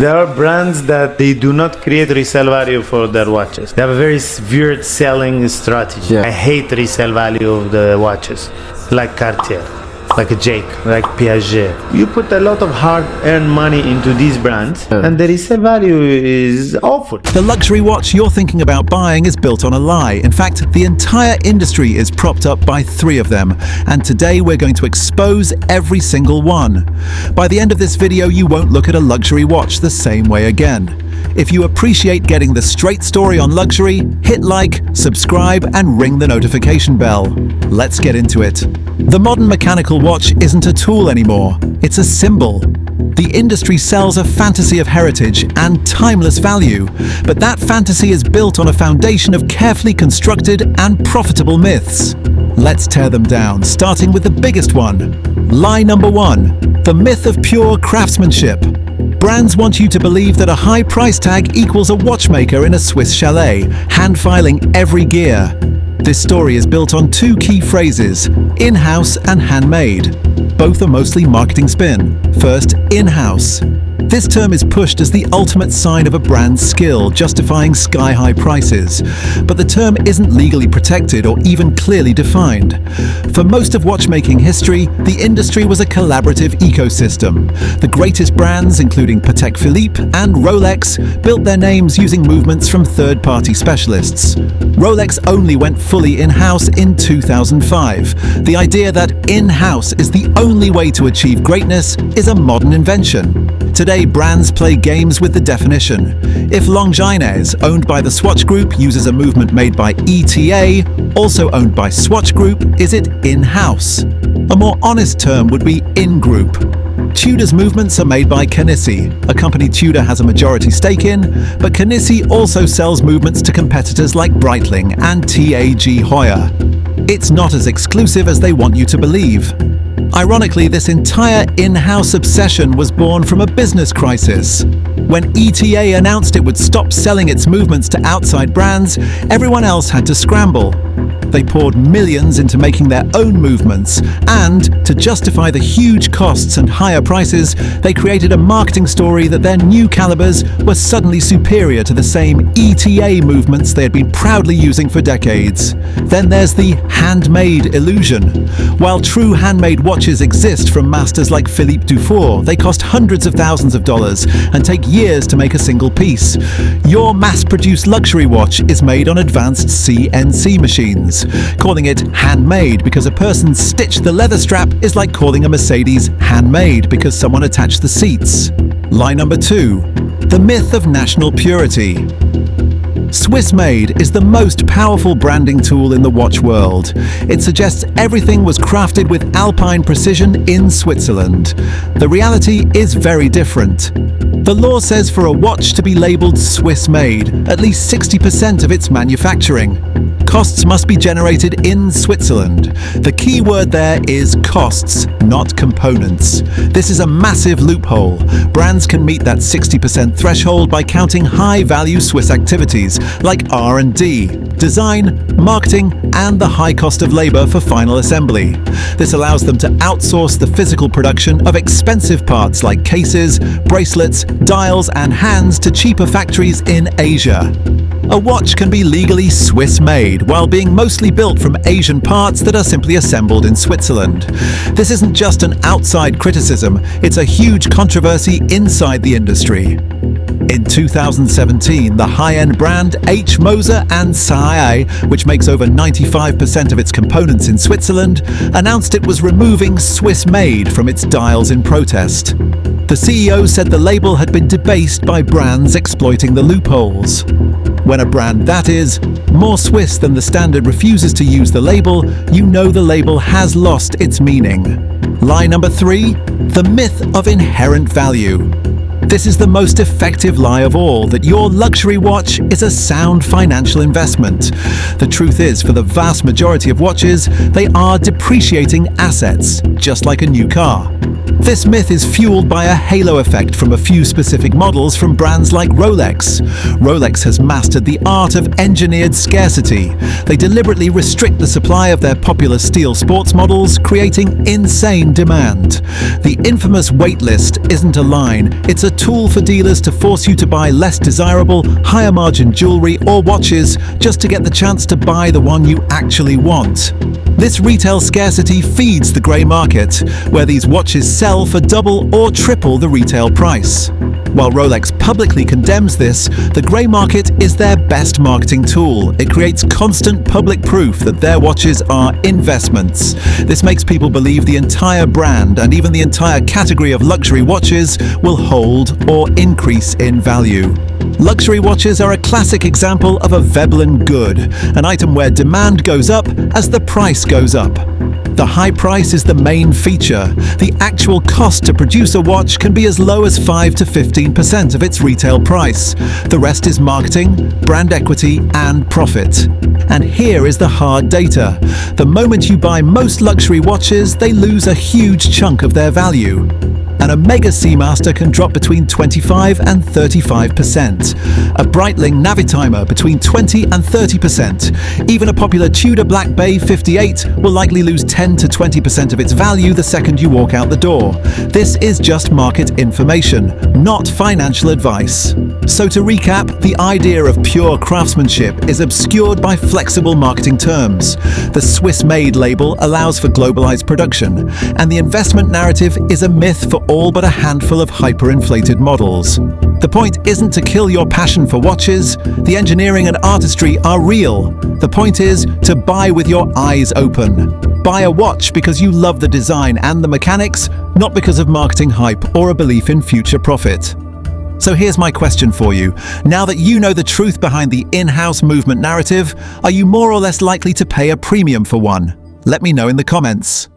There are brands that they do not create resale value for their watches. They have a very weird selling strategy. Yeah. I hate resale value of the watches, like Cartier, like Jake, like Piaget. You put a lot of hard-earned money into these brands, and the resale value is awful. The luxury watch you're thinking about buying is built on a lie. In fact, the entire industry is propped up by 3 of them, and today we're going to expose every single one. By the end of this video, you won't look at a luxury watch the same way again. If you appreciate getting the straight story on luxury, hit like, subscribe, and ring the notification bell. Let's get into it. The modern mechanical watch isn't a tool anymore, it's a symbol. The industry sells a fantasy of heritage and timeless value, but that fantasy is built on a foundation of carefully constructed and profitable myths. Let's tear them down, starting with the biggest one. Lie number 1, the myth of pure craftsmanship. Brands want you to believe that a high price tag equals a watchmaker in a Swiss chalet, hand-filing every gear. This story is built on 2 key phrases, in-house and handmade. Both are mostly marketing spin. First, in-house. This term is pushed as the ultimate sign of a brand's skill, justifying sky-high prices. But the term isn't legally protected or even clearly defined. For most of watchmaking history, the industry was a collaborative ecosystem. The greatest brands, including Patek Philippe and Rolex, built their names using movements from third-party specialists. Rolex only went fully in-house in 2005. The idea that in-house is the only way to achieve greatness is a modern invention. Today, brands play games with the definition. If Longines, owned by the Swatch Group, uses a movement made by ETA, also owned by Swatch Group, is it in-house? A more honest term would be in-group. Tudor's movements are made by Canissi, a company Tudor has a majority stake in, but Canissi also sells movements to competitors like Breitling and TAG Heuer. It's not as exclusive as they want you to believe. Ironically, this entire in-house obsession was born from a business crisis. When ETA announced it would stop selling its movements to outside brands, everyone else had to scramble. They poured millions into making their own movements, and to justify the huge costs and higher prices, they created a marketing story that their new calibers were suddenly superior to the same ETA movements they had been proudly using for decades. Then there's the handmade illusion. While true handmade watches exist from masters like Philippe Dufour, they cost hundreds of thousands of dollars and take years to make a single piece. Your mass-produced luxury watch is made on advanced CNC machines. Calling it handmade because a person stitched the leather strap is like calling a Mercedes handmade because someone attached the seats. Lie number 2, the myth of national purity. Swiss made is the most powerful branding tool in the watch world. It suggests everything was crafted with alpine precision in Switzerland. The reality is very different. The law says for a watch to be labeled Swiss made, at least 60% of its manufacturing. Costs must be generated in Switzerland. The key word there is costs, not components. This is a massive loophole. Brands can meet that 60% threshold by counting high-value Swiss activities like R&D, design, marketing, and the high cost of labor for final assembly. This allows them to outsource the physical production of expensive parts like cases, bracelets, dials, and hands to cheaper factories in Asia. A watch can be legally Swiss-made while being mostly built from Asian parts that are simply assembled in Switzerland. This isn't just an outside criticism, it's a huge controversy inside the industry. In 2017, the high-end brand H. Moser and Saai, which makes over 95% of its components in Switzerland, announced it was removing Swiss-made from its dials in protest. The CEO said the label had been debased by brands exploiting the loopholes. When a brand that is more Swiss than the standard refuses to use the label, you know the label has lost its meaning. Lie number 3, the myth of inherent value. This is the most effective lie of all, that your luxury watch is a sound financial investment. The truth is, for the vast majority of watches, they are depreciating assets, just like a new car. This myth is fueled by a halo effect from a few specific models from brands like Rolex. Rolex has mastered the art of engineered scarcity. They deliberately restrict the supply of their popular steel sports models, creating insane demand. The infamous wait list isn't a line, it's a tool for dealers to force you to buy less desirable, higher margin jewelry or watches just to get the chance to buy the one you actually want. This retail scarcity feeds the grey market, where these watches sell for double or triple the retail price. While Rolex publicly condemns this, the grey market is their best marketing tool. It creates constant public proof that their watches are investments. This makes people believe the entire brand and even the entire category of luxury watches will hold or increase in value. Luxury watches are a classic example of a Veblen good, an item where demand goes up as the price goes up. The high price is the main feature. The actual cost to produce a watch can be as low as 5 to 15% of its retail price. The rest is marketing, brand equity, and profit. And here is the hard data. The moment you buy most luxury watches, they lose a huge chunk of their value. An Omega Seamaster can drop between 25 and 35%. A Breitling Navitimer between 20 and 30%. Even a popular Tudor Black Bay 58 will likely lose 10 to 20% of its value the second you walk out the door. This is just market information, not financial advice. So to recap, the idea of pure craftsmanship is obscured by flexible marketing terms. The Swiss-made label allows for globalized production, and the investment narrative is a myth for all but a handful of hyper-inflated models. The point isn't to kill your passion for watches. The engineering and artistry are real. The point is to buy with your eyes open. Buy a watch because you love the design and the mechanics, not because of marketing hype or a belief in future profit. So here's my question for you. Now that you know the truth behind the in-house movement narrative, are you more or less likely to pay a premium for one? Let me know in the comments.